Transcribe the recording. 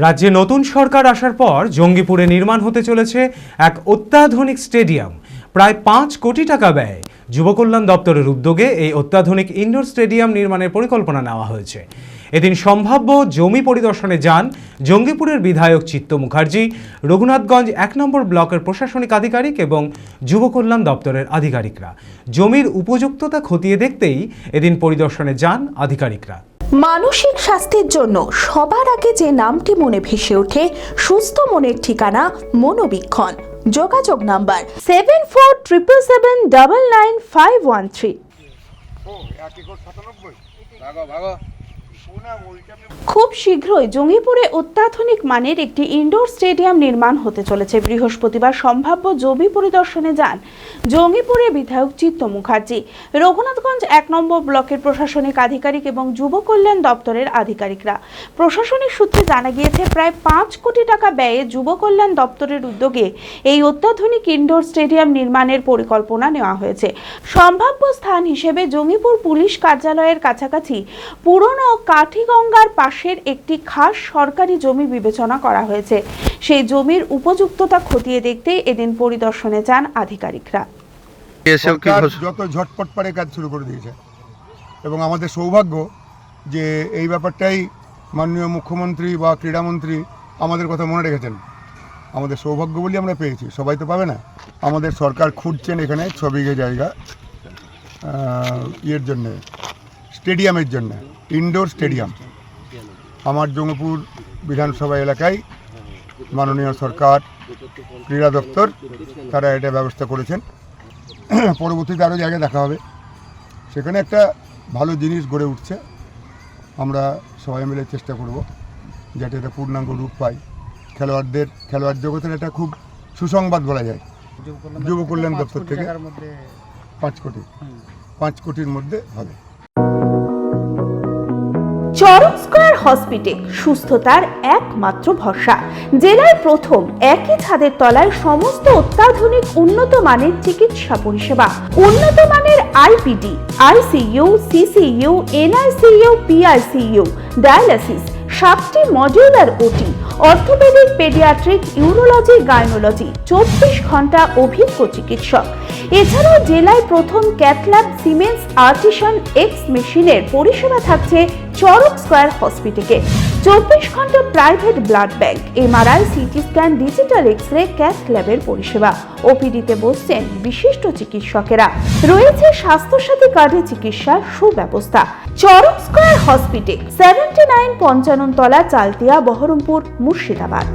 রাজ্যে নতুন সরকার আসার পর জঙ্গিপুরে নির্মাণ হতে চলেছে এক অত্যাধুনিক স্টেডিয়াম। প্রায় 5 কোটি টাকা ব্যয়ে যুব কল্যাণ দপ্তরের উদ্যোগে এই অত্যাধুনিক ইনডোর স্টেডিয়াম নির্মাণের পরিকল্পনা নেওয়া হয়েছে। এদিন সম্ভাব্য জমি পরিদর্শনে যান জঙ্গিপুরের বিধায়ক চিত্ত মুখার্জি, রঘুনাথগঞ্জ 1 নম্বর ব্লকের প্রশাসনিক আধিকারিক এবং যুব কল্যাণ দপ্তরের আধিকারিকরা। জমির উপযুক্ততা খতিয়ে দেখতেই এদিন পরিদর্শনে যান আধিকারিকরা। মানসিক স্বাস্থ্যের জন্য সবার আগে যে নামটি মনে ভেসে ওঠে, সুস্থ মনের ঠিকানা মনোবীক্ষণ। যোগাযোগ নাম্বার 7477799513। খুব শীঘ্রই জঙ্গিপুরে অত্যাধুনিক মানের একটি ইনডোর স্টেডিয়াম নির্মাণ হতে চলেছে। বৃহস্পতিবার সম্ভাব্য জমি পরিদর্শনে যান জঙ্গিপুরে বিধায়ক চিত্ত মুখার্জি, রঘুনাথগঞ্জ 1 নম্বর ব্লকের প্রশাসনিক আধিকারিক এবং যুব কল্যাণ দপ্তরের আধিকারিকরা। প্রশাসনিক সূত্রে জানা গিয়েছে, প্রায় 5 কোটি টাকা ব্যয়ে যুব কল্যাণ দপ্তরের উদ্যোগে এই অত্যাধুনিক ইনডোর স্টেডিয়াম নির্মাণের পরিকল্পনা নেওয়া হয়েছে। সম্ভাব্য স্থান হিসেবে জঙ্গিপুর পুলিশ কার্যালয়ের কাছাকাছি পুরনো কাঠিগঙ্গার পাশের একটি খাস সরকারি জমি বিবেচনা করা হয়েছে। সেই জমির উপযুক্ততা খতিয়ে দেখতে এদিন পরিদর্শনে যান আধিকারিকরা। যত ঝটপট পারে কাজ শুরু করে দিয়েছে এবং আমাদের সৌভাগ্য যে এই ব্যাপারটাই মাননীয় মুখ্যমন্ত্রী বা ক্রীড়ামন্ত্রী আমাদের কথা মনে রেখেছেন। আমাদের সৌভাগ্য বলি আমরা পেয়েছি, সবাই তো পাবে না। আমাদের সরকার খুঁজছেন এখানে 6 বিঘে জায়গা ইয়ের জন্যে, স্টেডিয়ামের জন্য, ইনডোর স্টেডিয়াম। আমার জঙ্গিপুর বিধানসভা এলাকায় মাননীয় সরকার, ক্রীড়া দপ্তর তারা এটা ব্যবস্থা করেছেন। পরবর্তীতে আরও জায়গায় দেখা হবে, সেখানে একটা ভালো জিনিস গড়ে উঠছে। আমরা সবাই মিলে চেষ্টা করব যাতে এটা পূর্ণাঙ্গ রূপ পায়। খেলোয়াড় জগতের এটা খুব সুসংবাদ বলা যায়। যুব কল্যাণ দপ্তর থেকে 5 কোটির মধ্যে হবে। চরক স্কয়ার হসপিটাল সুস্থতার একমাত্র ভরসা। জেলায় প্রথম একই ছাদের তলায় সমস্ত অত্যাধুনিক উন্নত মানের চিকিৎসা পরিষেবা, উন্নত মানের IPD, ICU, CCU, NICU, PICU, dialysis, 7টি modular OT, orthopaedic, paediatric, urology, gynaecology, 24 ঘন্টা অভিজ্ঞ চিকিৎসক। এছাড়াও জেলায় প্রথম ক্যাথল্যাব, সিমেন্স, আর্টিসান এক্স মেশিনের পরিষেবা থাকছে চরক স্কয়ার হসপিটালে। 24 ঘন্টা private blood bank, MRI, CT scan, digital X ray, cath ল্যাবের পরিষেবা। ওপিডিতে বসছেন বিশিষ্ট চিকিৎসকেরা। রয়েছে স্বাস্থ্যসাথী কার্ডে চিকিৎসার সুব্যবস্থা। চরক স্কয়ার হসপিটাল, 79 পঞ্চানন তলা, চালতিয়া, বহরমপুর, মুর্শিদাবাদ।